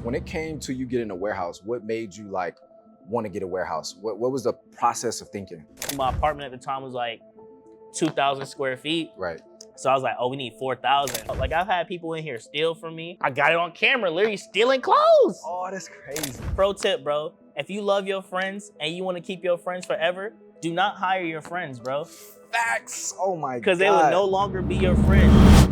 when it came to you getting a warehouse, what made you like want to get a warehouse? What was the process of thinking? My apartment at the time was like 2,000 square feet. Right. So I was like, oh, we need 4,000. Like I've had people in here steal from me. I got it on camera, literally stealing clothes. Oh, that's crazy. Pro tip, bro. If you love your friends and you want to keep your friends forever, do not hire your friends, bro. Facts. Oh my God. Because they will no longer be your friends.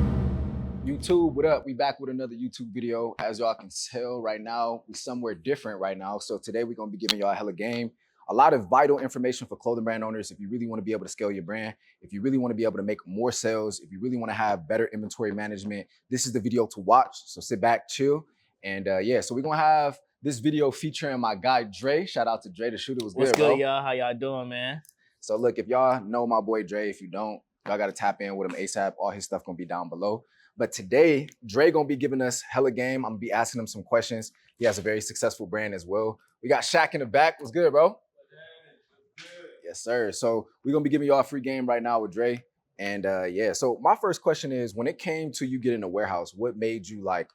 YouTube, what up? We back with another YouTube video. As y'all can tell right now, we somewhere different right now. So today we're gonna be giving y'all a hella game. A lot of vital information for clothing brand owners. If you really want to be able to scale your brand, if you really want to be able to make more sales, if you really want to have better inventory management, this is the video to watch. So sit back, chill. And yeah, so we're gonna have this video featuring my guy Dre. Shout out to Dretheshoota. What's good, good, y'all? How y'all doing, man? So look, if y'all know my boy Dre, if you don't, y'all gotta tap in with him ASAP. All his stuff gonna be down below. But today, Dre gonna be giving us hella game. I'm gonna be asking him some questions. He has a very successful brand as well. We got Shaq in the back. What's good, bro? Yes, sir. So we're gonna be giving y'all a free game right now with Dre. And yeah, so my first question is, when it came to you getting a warehouse, what made you like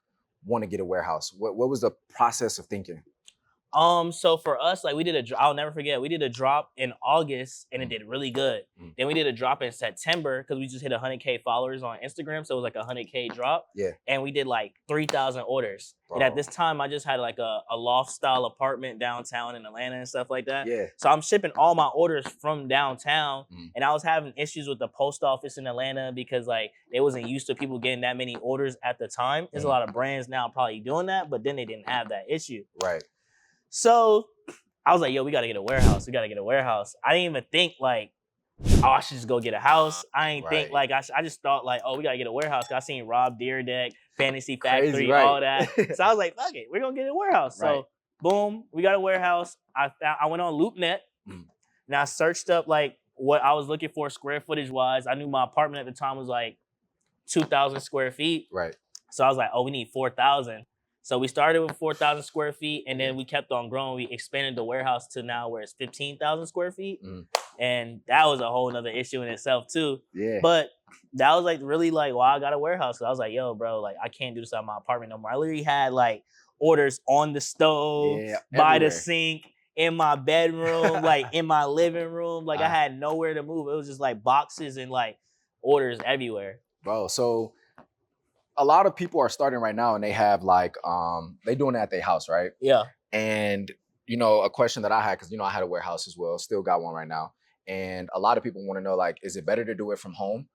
want to get a warehouse? What was the process of thinking? So for us, like I'll never forget, we did a drop in August and it did really good. Then we did a drop in September because we just hit 100K followers on Instagram. So it was like a 100K drop. Yeah. And we did like 3,000 orders. Bro. And at this time, I just had like a loft style apartment downtown in Atlanta and stuff like that. Yeah. So I'm shipping all my orders from downtown. And I was having issues with the post office in Atlanta because like they wasn't used to people getting that many orders at the time. There's a lot of brands now probably doing that, but then they didn't have that issue. Right. So I was like, yo, we gotta get a warehouse. We gotta get a warehouse. I didn't even think like, oh, I should just go get a house. I ain't think like, I just thought like, oh, we gotta get a warehouse. I seen Rob Deerdeck, Fantasy Factory, Crazy, right. all that. So I was like, fuck it, we're gonna get a warehouse. So boom, we got a warehouse. I went on LoopNet and I searched up like what I was looking for square footage wise. I knew my apartment at the time was like 2,000 square feet. Right. So I was like, oh, we need 4,000. So we started with 4,000 square feet and then we kept on growing. We expanded the warehouse to now where it's 15,000 square feet. And that was a whole nother issue in itself too. Yeah. But that was like really like why I got a warehouse. So I was like, yo, bro, like I can't do this out of my apartment no more. I literally had like orders on the stove, by the sink, in my bedroom, like in my living room. Like I had nowhere to move. It was just like boxes and like orders everywhere. Bro, so a lot of people are starting right now and they have like, they doing it at their house, right? Yeah. And, you know, a question that I had, because, you know, I had a warehouse as well, still got one right now. And a lot of people want to know, like, is it better to do it from home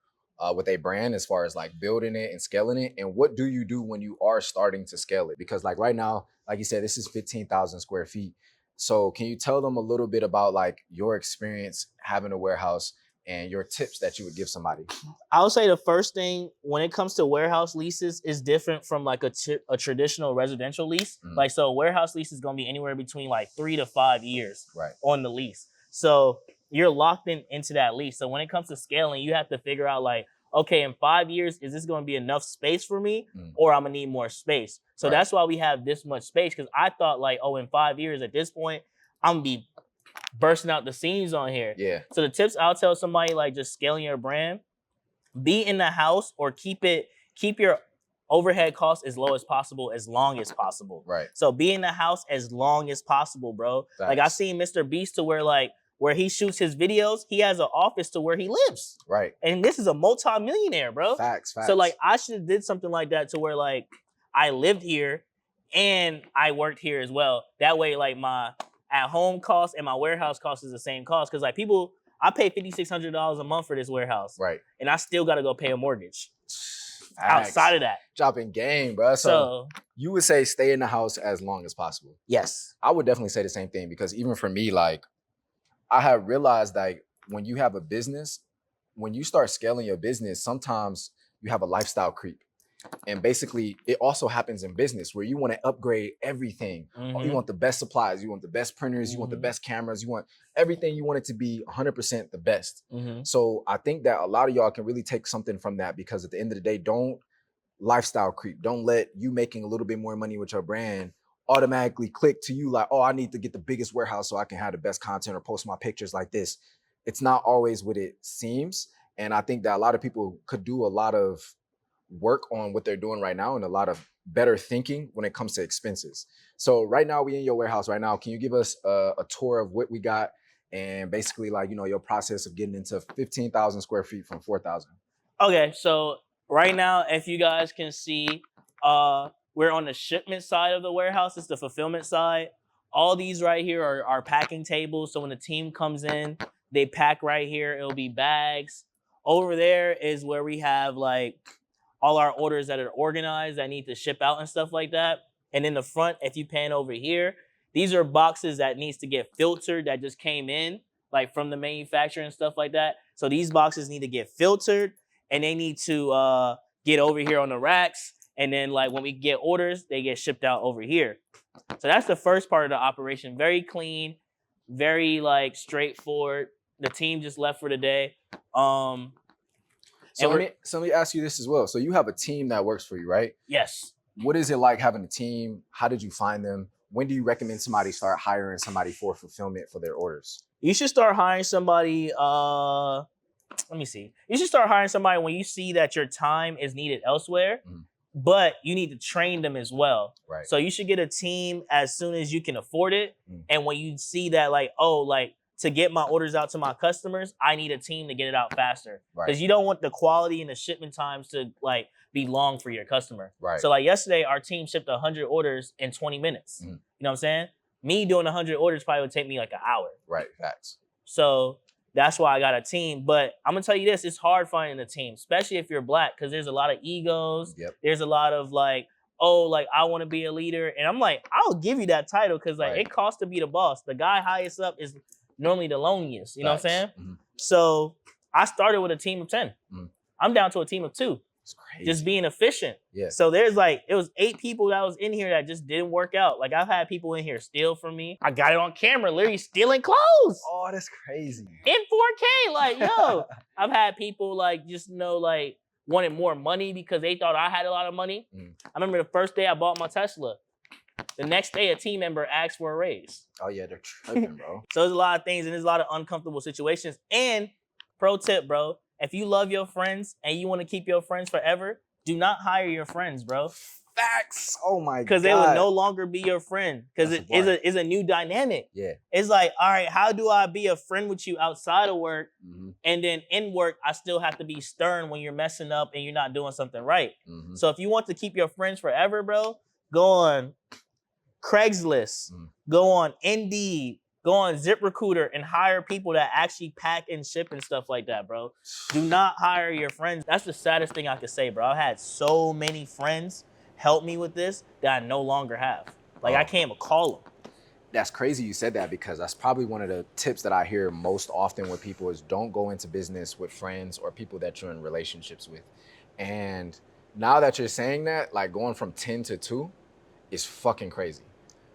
with a brand as far as like building it and scaling it? And what do you do when you are starting to scale it? Because like right now, like you said, this is 15,000 square feet. So can you tell them a little bit about like your experience having a warehouse and your tips that you would give somebody? I would say the first thing when it comes to warehouse leases is different from like a traditional residential lease. Like, so a warehouse lease is going to be anywhere between like 3 to 5 years on the lease. So you're locked into that lease. So when it comes to scaling, you have to figure out like, okay, in 5 years, is this going to be enough space for me or I'm going to need more space? So that's why we have this much space. Cause I thought like, oh, in 5 years at this point, I'm going to be bursting out the seams on here. Yeah. So the tips I'll tell somebody like just scaling your brand, be in the house or keep your overhead costs as low as possible, as long as possible. Right. So be in the house as long as possible, bro. Facts. Like I seen Mr. Beast to where he shoots his videos, he has an office to where he lives. Right. And this is a multi-millionaire, bro. Facts. So like I should have did something like that to where like I lived here and I worked here as well. That way like my at-home cost and my warehouse cost is the same cost. Cause like people, I pay $5,600 a month for this warehouse. Right. And I still got to go pay a mortgage. Facts. Outside of that. Dropping game, bro. So you would say stay in the house as long as possible. Yes. I would definitely say the same thing because even for me, like I have realized like when you have a business, when you start scaling your business, sometimes you have a lifestyle creep. And basically, it also happens in business where you want to upgrade everything. You want the best supplies, you want the best printers, you want the best cameras, you want everything. You want it to be 100% the best. So I think that a lot of y'all can really take something from that because at the end of the day, don't lifestyle creep. Don't let you making a little bit more money with your brand automatically click to you like, oh, I need to get the biggest warehouse so I can have the best content or post my pictures like this. It's not always what it seems. And I think that a lot of people could do a lot of work on what they're doing right now and a lot of better thinking when it comes to expenses. So right now we in your warehouse right now. Can you give us a tour of what we got and basically like, your process of getting into 15,000 square feet from 4,000? Okay, so right now, if you guys can see, we're on the shipment side of the warehouse. It's the fulfillment side. All these right here are packing tables. So when the team comes in, they pack right here. It'll be bags. Over there is where we have like all our orders that are organized that need to ship out and stuff like that. And in the front, if you pan over here, these are boxes that needs to get filtered that just came in like from the manufacturer and stuff like that. So these boxes need to get filtered and they need to get over here on the racks. And then like when we get orders, they get shipped out over here. So that's the first part of the operation. Very clean, very like straightforward. The team just left for the day. So let me ask you this as well. So you have a team that works for you, right? Yes. What is it like having a team? How did you find them? When do you recommend somebody start hiring somebody for fulfillment for their orders? You should start hiring somebody. Let me see. You should start hiring somebody when you see that your time is needed elsewhere, but you need to train them as well. Right. So you should get a team as soon as you can afford it. And when you see that, like, oh, like to get my orders out to my customers, I need a team to get it out faster. Because you don't want the quality and the shipment times to like be long for your customer. Right. So like yesterday, our team shipped 100 orders in 20 minutes. You know what I'm saying? Me doing 100 orders probably would take me like an hour. Right, facts. So that's why I got a team. But I'm gonna tell you this, it's hard finding a team, especially if you're Black, because there's a lot of egos. Yep. There's a lot of like, oh, like I want to be a leader. And I'm like, I'll give you that title because like it costs to be the boss. The guy highest up is normally the loneliest. You know what I'm saying? So I started with a team of 10. I'm down to a team of 2. It's crazy. Just being efficient. Yeah. So there's like, it was 8 people that was in here that just didn't work out. Like I've had people in here steal from me. I got it on camera, literally stealing clothes. Oh, that's crazy. In 4K, like, yo. I've had people like, just like wanted more money because they thought I had a lot of money. I remember the first day I bought my Tesla. The next day, a team member asked for a raise. Oh yeah, they're tripping, bro. So there's a lot of things and there's a lot of uncomfortable situations. And pro tip, bro, if you love your friends and you want to keep your friends forever, do not hire your friends, bro. Facts. Oh my god. Because they will no longer be your friend. Because it's a new dynamic. Yeah. It's like, all right, how do I be a friend with you outside of work? And then in work, I still have to be stern when you're messing up and you're not doing something right. So if you want to keep your friends forever, bro, go on Craigslist, go on Indeed, go on ZipRecruiter and hire people that actually pack and ship and stuff like that, bro. Do not hire your friends. That's the saddest thing I could say, bro. I've had so many friends help me with this that I no longer have. Like I can't even call them. That's crazy you said that because that's probably one of the tips that I hear most often with people is don't go into business with friends or people that you're in relationships with. And now that you're saying that, like going from 10 to 2 is fucking crazy.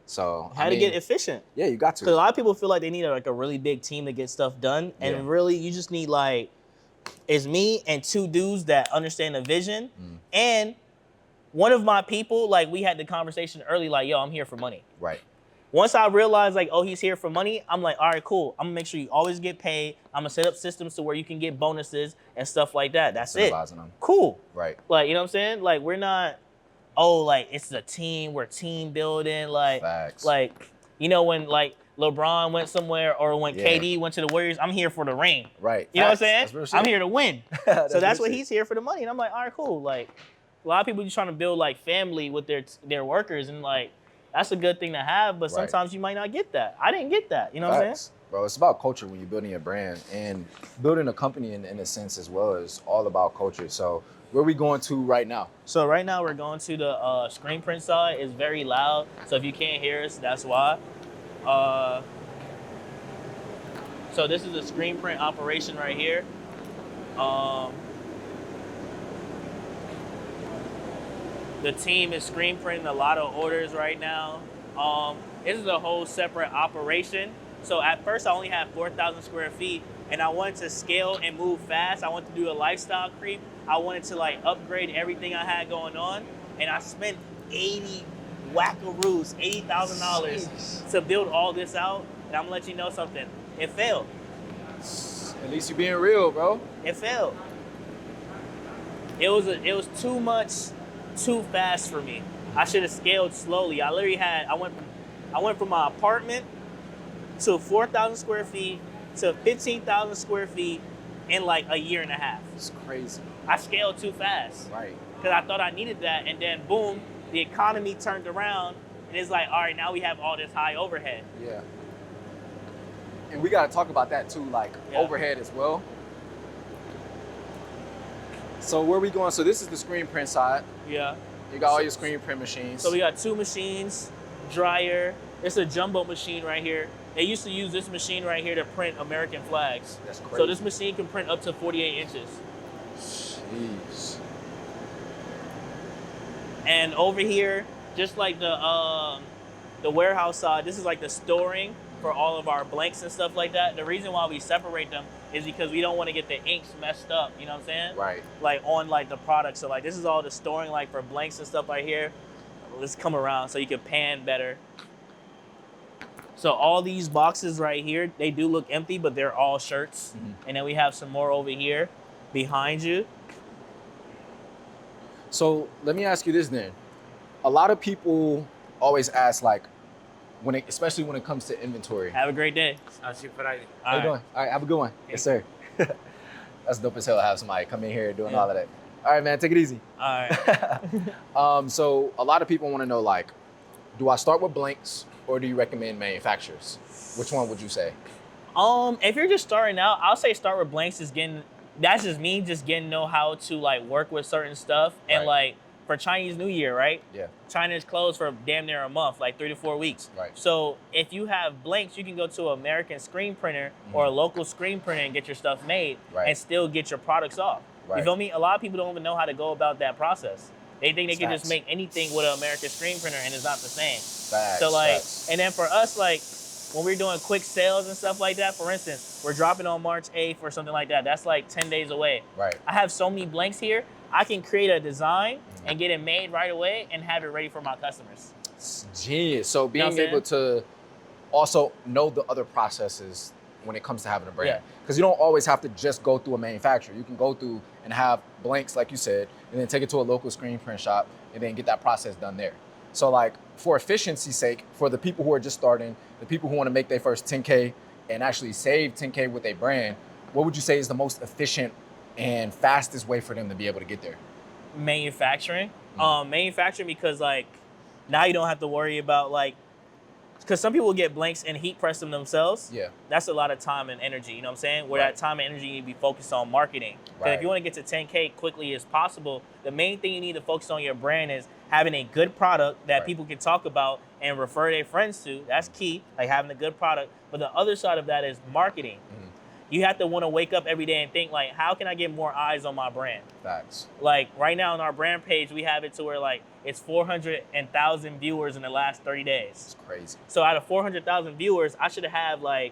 So How to get efficient. Yeah, you got to. Because a lot of people feel like they need like a really big team to get stuff done. And really you just need like, it's me and 2 dudes that understand the vision. And one of my people, like we had the conversation early, like, yo, I'm here for money. Right. Once I realized like, oh, he's here for money, I'm like, all right, cool. I'm gonna make sure you always get paid. I'm gonna set up systems to where you can get bonuses and stuff like that. That's it. Them. Cool. Right. Like, you know what I'm saying? Like we're not, oh, like it's a team, we're team building. Like, facts. Like, you know, when like LeBron went somewhere or when KD went to the Warriors, I'm here for the ring. Right. You know what I'm saying? I'm here to win. So that's what he's here for the money. And I'm like, all right, cool. Like a lot of people just trying to build like family with their workers and like, that's a good thing to have, but sometimes you might not get that. I didn't get that. You know what I'm saying? Bro, it's about culture when you're building a brand and building a company in a sense as well is all about culture. So where are we going to right now? So right now we're going to the screen print side. It's very loud. So if you can't hear us, that's why. So this is a screen print operation right here. The team is screen printing a lot of orders right now. This is a whole separate operation. So at first I only had 4,000 square feet and I wanted to scale and move fast. I wanted to do a lifestyle creep. I wanted to like upgrade everything I had going on. And I spent 80 wackaroos, $80,000 to build all this out. And I'm gonna let you know something. It failed. At least you're being real, bro. It failed. It was too much, too fast for me. I should have scaled slowly. I went from my apartment to 4,000 square feet to 15,000 square feet in like a year and a half. It's crazy. I scaled too fast. Right. Because I thought I needed that, and then boom, the economy turned around, and it's like, all right, now we have all this high overhead. Yeah. And we got to talk about that too, like overhead as well. So where are we going? So this is the screen print side. Yeah. You got all your screen print machines. So we got 2 machines, dryer. It's a jumbo machine right here. They used to use this machine right here to print American flags. That's crazy. So this machine can print up to 48 inches. Jeez. And over here, just like the warehouse side, this is like the storing for all of our blanks and stuff like that. The reason why we separate them is because we don't want to get the inks messed up, you know what I'm saying? Right. Like on like the product. So like this is all the storing like for blanks and stuff right here. Let's come around so you can pan better. So all these boxes right here, they do look empty, but they're all shirts. Mm-hmm. And then we have some more over here behind you. So let me ask you this then. A lot of people always ask like, especially when it comes to inventory. Have a great day. How you doing? All right, have a good one. Yes, sir. That's dope as hell to have somebody come in here doing all of that. All right, man, take it easy. All right. So a lot of people want to know like, do I start with blanks or do you recommend manufacturers? Which one would you say? If you're just starting out, I'll say start with blanks. That's just me just getting know how to like work with certain stuff. And like for Chinese New Year, right? Yeah. China is closed for damn near a month, like 3 to 4 weeks. Right. So if you have blanks, you can go to an American screen printer or a local screen printer and get your stuff made and still get your products off. Right. You feel me? A lot of people don't even know how to go about that process. They think they can just make anything with an American screen printer and it's not the same. Facts, so like, and then for us, like when we're doing quick sales and stuff like that, for instance, we're dropping on March 8th or something like that. That's like 10 days away. Right. I have so many blanks here. I can create a design and get it made right away and have it ready for my customers. It's genius. So being able to also know the other processes when it comes to having a brand. Because you don't always have to just go through a manufacturer. You can go through and have blanks, like you said, and then take it to a local screen print shop and then get that process done there. So like for efficiency's sake, for the people who are just starting, the people who want to make their first 10K and actually save 10K with a brand, what would you say is the most efficient and fastest way for them to be able to get there? Manufacturing. Manufacturing, because like now you don't have to worry about like, because some people get blanks and heat press them themselves. Yeah. That's a lot of time and energy, you know what I'm saying? Where that time and energy you need to be focused on marketing. Because if you want to get to 10K quickly as possible, the main thing you need to focus on your brand is having a good product that people can talk about and refer their friends to. That's key, like having a good product. But the other side of that is marketing. You have to want to wake up every day and think like, how can I get more eyes on my brand? Facts. Like right now on our brand page, we have it to where like it's 400,000 viewers in the last 30 days. It's crazy. So out of 400,000 viewers, I should have like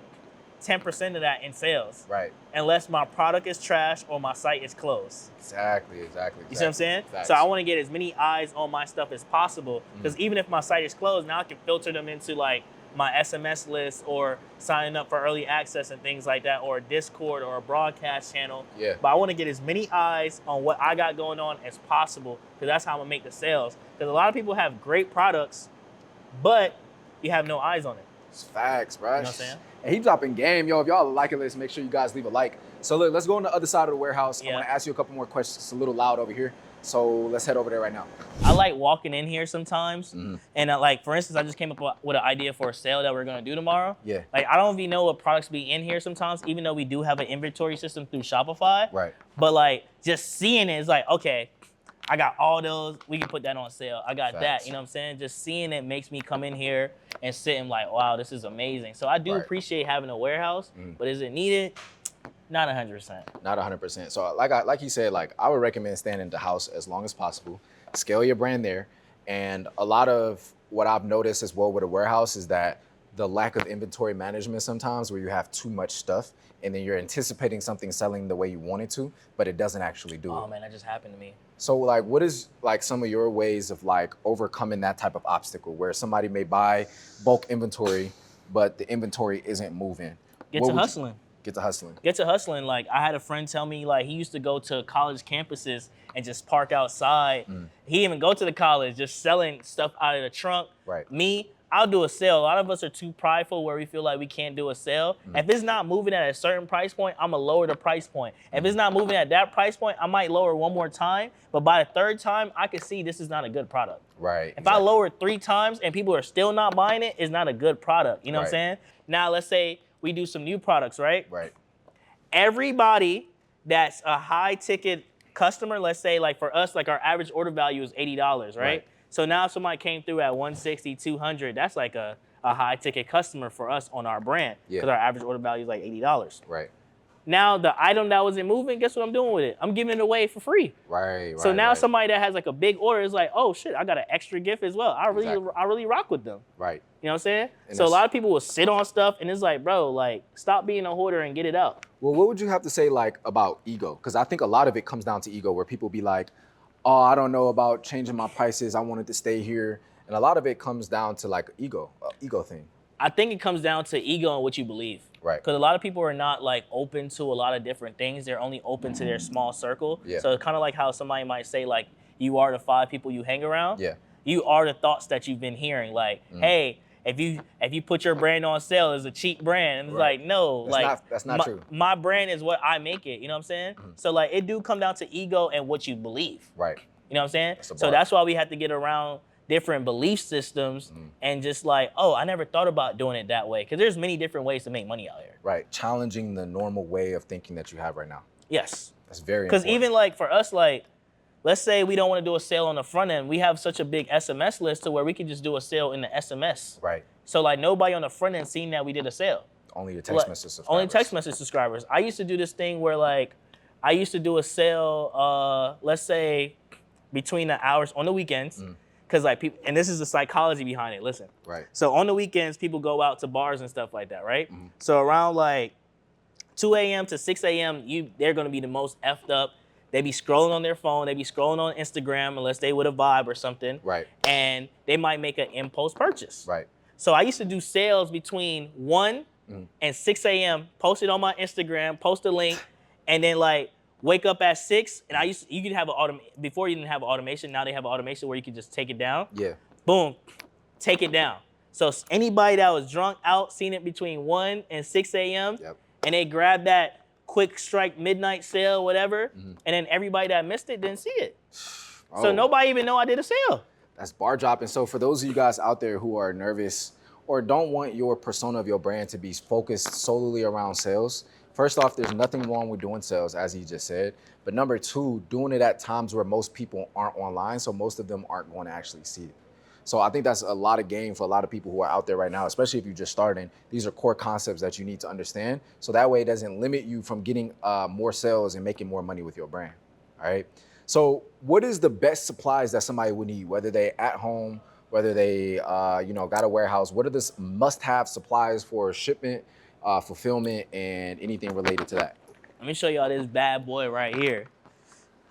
10% of that in sales. Right. Unless my product is trash or my site is closed. Exactly. You see what I'm saying? Facts. So I want to get as many eyes on my stuff as possible. Because even if my site is closed, now I can filter them into like my SMS list or signing up for early access and things like that, or a Discord or a broadcast channel. Yeah. But I want to get as many eyes on what I got going on as possible, because that's how I'm gonna make the sales. Because a lot of people have great products, but you have no eyes on it. It's facts, bro. You know what I'm saying? And he dropping game, yo. If y'all are liking this, make sure you guys leave a like. So look, let's go on the other side of the warehouse. I want to ask you a couple more questions. It's a little loud over here. So let's head over there right now. I like walking in here sometimes. And like, for instance, I just came up with an idea for a sale that we're going to do tomorrow. Yeah. Like, I don't even know what products be in here sometimes, even though we do have an inventory system through Shopify. Right. But like, just seeing it is like, okay, I got all those, we can put that on sale. I got that, you know what I'm saying? Just seeing it makes me come in here and sit and like, wow, this is amazing. So I do appreciate having a warehouse, but is it needed? Not 100%. Not 100%. So like you said, like I would recommend staying in the house as long as possible. Scale your brand there. And a lot of what I've noticed as well with a warehouse is that the lack of inventory management sometimes, where you have too much stuff and then you're anticipating something selling the way you want it to, but it doesn't actually do it. Oh man, that just happened to me. So like, what is like some of your ways of like overcoming that type of obstacle where somebody may buy bulk inventory, but the inventory isn't moving? Get to hustling. Get to hustling. Get to hustling. Like, I had a friend tell me, like, he used to go to college campuses and just park outside. He didn't even go to the college, just selling stuff out of the trunk. Right. Me, I'll do a sale. A lot of us are too prideful where we feel like we can't do a sale. If it's not moving at a certain price point, I'm going to lower the price point. If it's not moving at that price point, I might lower one more time. But by the third time, I can see this is not a good product. Right. If I lower 3 times and people are still not buying it, it's not a good product. You know what I'm saying? Now, let's say we do some new products, right? Right. Everybody that's a high ticket customer, let's say like for us, like our average order value is $80, right? So now if somebody came through at 160, 200, that's like a high ticket customer for us on our brand because our average order value is like $80. Right. Now the item that wasn't moving, guess what I'm doing with it? I'm giving it away for free. Right. So now somebody that has like a big order is like, oh shit, I got an extra gift as well. I really rock with them. Right. You know what I'm saying? And so a lot of people will sit on stuff and it's like, bro, like stop being a hoarder and get it out. Well, what would you have to say like about ego? Because I think a lot of it comes down to ego where people be like, oh, I don't know about changing my prices. I wanted to stay here. And a lot of it comes down to like ego thing. I think it comes down to ego and what you believe. Right. Because a lot of people are not like open to a lot of different things. They're only open to their small circle. Yeah. So it's kind of like how somebody might say like, you are the 5 people you hang around. Yeah. You are the thoughts that you've been hearing. Like, hey, if you put your brand on sale as a cheap brand, and it's like, no, that's not true. My brand is what I make it. You know what I'm saying? So like, it do come down to ego and what you believe. Right. You know what I'm saying? So that's why we have to get around different belief systems and just like, oh, I never thought about doing it that way. Because there's many different ways to make money out here. Right. Challenging the normal way of thinking that you have right now. Yes. That's very important. Because even like for us, like, let's say we don't want to do a sale on the front end. We have such a big SMS list to where we can just do a sale in the SMS. Right. So like nobody on the front end seen that we did a sale. Only your text message subscribers. Only text message subscribers. I used to do this thing where like, I used to do a sale, let's say between the hours on the weekends. Because like people, and this is the psychology behind it. Listen. Right. So on the weekends, people go out to bars and stuff like that, right? So around like 2 a.m. to 6 a.m., they're gonna be the most effed up. They be scrolling on their phone. They be scrolling on Instagram unless they with a vibe or something. Right. And they might make an impulse purchase. Right. So I used to do sales between 1 and 6 a.m. Post it on my Instagram, post a link, and then like wake up at 6. And you could have before you didn't have automation. Now they have automation where you can just take it down. Yeah. Boom, take it down. So anybody that was drunk out, seen it between 1 and 6 a.m. Yep. And they grabbed that quick strike midnight sale, whatever, and then everybody that missed it didn't see it. Oh. So nobody even know I did a sale. That's bar dropping. So for those of you guys out there who are nervous or don't want your persona of your brand to be focused solely around sales, first off, there's nothing wrong with doing sales, as he just said. But number 2, doing it at times where most people aren't online, so most of them aren't going to actually see it. So I think that's a lot of game for a lot of people who are out there right now, especially if you're just starting. These are core concepts that you need to understand. So that way it doesn't limit you from getting more sales and making more money with your brand, all right? So what is the best supplies that somebody would need, whether they at home, whether they got a warehouse? What are the must-have supplies for shipment, fulfillment, and anything related to that? Let me show y'all this bad boy right here.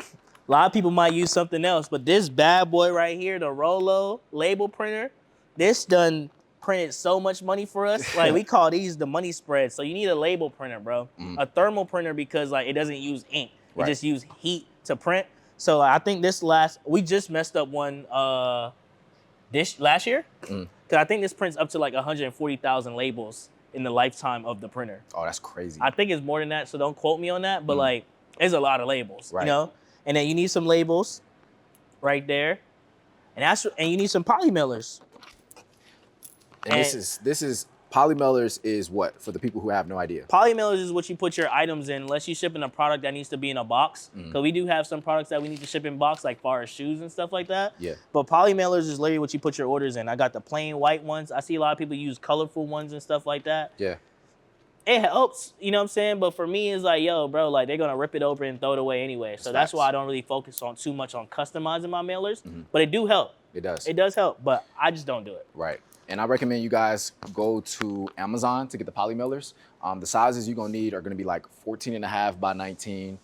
A lot of people might use something else, but this bad boy right here, the Rolo label printer, this done printed so much money for us. Like we call these the money spreads. So you need a label printer, bro. A thermal printer because like it doesn't use ink. It just use heat to print. So I think we just messed up one this last year. Cause I think this prints up to like 140,000 labels in the lifetime of the printer. Oh, that's crazy. I think it's more than that, so don't quote me on that, but like it's a lot of labels, you know? And then you need some labels right there. And you need some poly mailers. And this is poly mailers is what, for the people who have no idea? Poly mailers is what you put your items in, unless you ship in a product that needs to be in a box. Because we do have some products that we need to ship in box, like far as shoes and stuff like that. Yeah. But poly mailers is literally what you put your orders in. I got the plain white ones. I see a lot of people use colorful ones and stuff like that. Yeah. It helps, you know what I'm saying? But for me, it's like, yo, bro, like they're gonna rip it open and throw it away anyway. So that's why I don't really focus on too much on customizing my mailers. But it do help. It does. It does help, but I just don't do it. Right. And I recommend you guys go to Amazon to get the poly mailers. The sizes you're gonna need are gonna be like 14.5 by 19,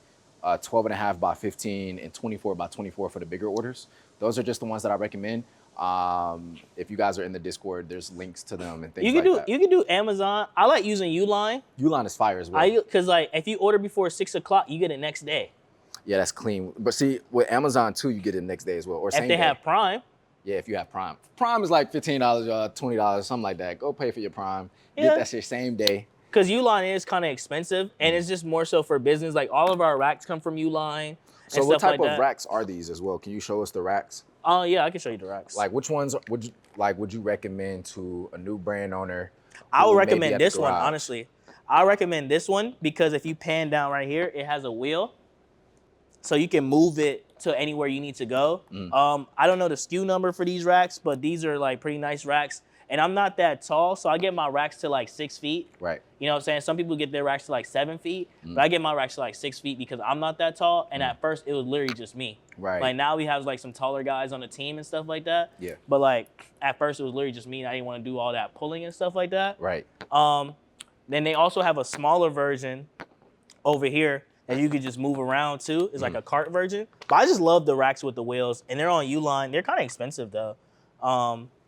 12.5 by 15, and 24 by 24 for the bigger orders. Those are just the ones that I recommend. If you guys are in the Discord, there's links to them and things You can like do that. you can do Amazon. I like using Uline. Uline is fire as well. Because like if you order before 6 o'clock, you get it next day. Yeah, that's clean. But see, with Amazon too, you get it next day as well, or same if they day. have Prime. Yeah, if you have Prime. Prime is like $15, $20, something like that. Go pay for your Prime. Yeah. Get that shit same day. Because Uline is kind of expensive, and it's just more so for business. Like all of our racks come from Uline. So what type of racks are these as well? Can you show us the racks? Oh yeah, I can show you the racks. Like which ones would you recommend to a new brand owner? I would recommend this one, honestly. I recommend this one because if you pan down right here, it has a wheel. So you can move it to anywhere you need to go. I don't know the SKU number for these racks, but these are like pretty nice racks. And I'm not that tall, so I get my racks to like 6 feet. Right. You know what I'm saying? Some people get their racks to like 7 feet, but I get my racks to like 6 feet because I'm not that tall. And at first, it was literally just me. Right. Like now we have like some taller guys on the team and stuff like that. Yeah. But like at first, it was literally just me, and I didn't want to do all that pulling and stuff like that. Right. Then they also have a smaller version over here that you could just move around too. It's like a cart version. But I just love the racks with the wheels, and they're on Uline. They're kind of expensive though.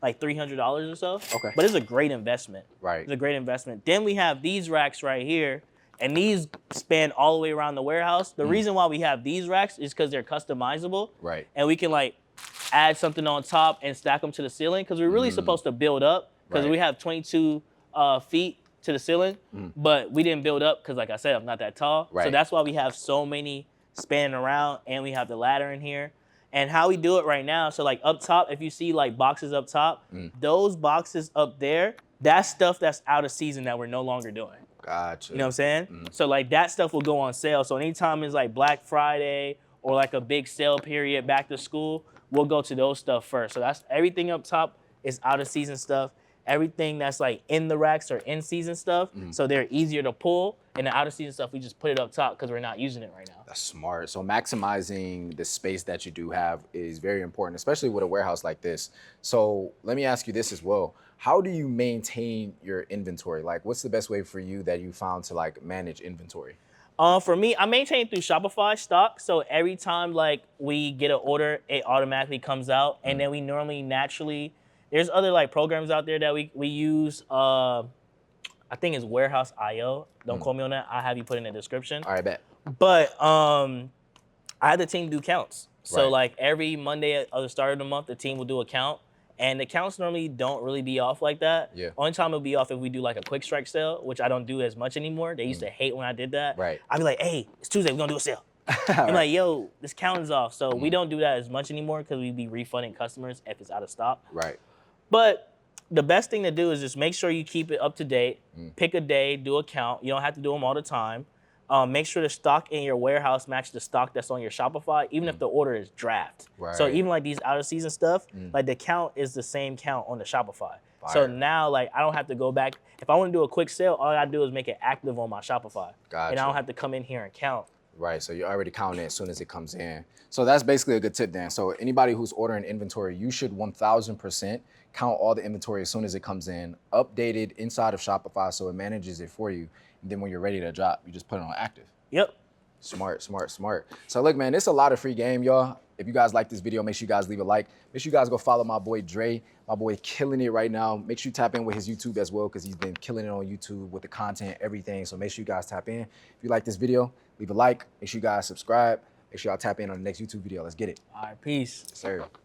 Like $300 or so. Okay. But it's a great investment. Right. It's a great investment. Then we have these racks right here, and these span all the way around the warehouse. The reason why we have these racks is because they're customizable. Right. And we can like add something on top and stack them to the ceiling because we're really supposed to build up because we have 22 feet to the ceiling, but we didn't build up because like I said, I'm not that tall. Right. So that's why we have so many spanning around, and we have the ladder in here. And how we do it right now, so like up top, if you see like boxes up top, those boxes up there, that's stuff that's out of season that we're no longer doing. Gotcha. You know what I'm saying? So like that stuff will go on sale. So anytime it's like Black Friday or like a big sale period back to school, we'll go to those stuff first. So that's everything up top is out of season stuff. Everything that's like in the racks are in season stuff. So they're easier to pull. And the out of season stuff, we just put it up top because we're not using it right now. That's smart. So maximizing the space that you do have is very important, especially with a warehouse like this. So let me ask you this as well. How do you maintain your inventory? Like what's the best way for you that you found to like manage inventory? For me, I maintain through Shopify stock. So every time like we get an order, it automatically comes out. And then we normally naturally, there's other like programs out there that we use. I think it's Warehouse.io. Don't quote me on that. I'll have you put in the description. All right, bet. But I had the team do counts. So Right. like every Monday at the start of the month, the team will do a count. And the counts normally don't really be off like that. Yeah. Only time it'll be off if we do like a quick strike sale, which I don't do as much anymore. They used to hate when I did that. Right. I'd be like, hey, it's Tuesday, we're gonna do a sale. I'm like, yo, this count is off. So we don't do that as much anymore because we'd be refunding customers if it's out of stock. Right. But the best thing to do is just make sure you keep it up to date. Pick a day, do a count. You don't have to do them all the time. Make sure the stock in your warehouse match the stock that's on your Shopify, even if the order is draft. Right. So even like these out of season stuff, like the count is the same count on the Shopify. Fire. So now like I don't have to go back. If I want to do a quick sale, all I gotta do is make it active on my Shopify. Gotcha. And I don't have to come in here and count. Right, so you're already counting it as soon as it comes in. So that's basically a good tip, Dan. So anybody who's ordering inventory, you should 1000% count all the inventory as soon as it comes in, update it inside of Shopify so it manages it for you. And then when you're ready to drop, you just put it on active. Yep. Smart, smart, smart. So look, man, it's a lot of free game, y'all. If you guys like this video, make sure you guys leave a like. Make sure you guys go follow my boy Dre. My boy killing it right now. Make sure you tap in with his YouTube as well because he's been killing it on YouTube with the content, everything. So make sure you guys tap in. If you like this video, leave a like. Make sure you guys subscribe. Make sure y'all tap in on the next YouTube video. Let's get it. All right, peace. Sir.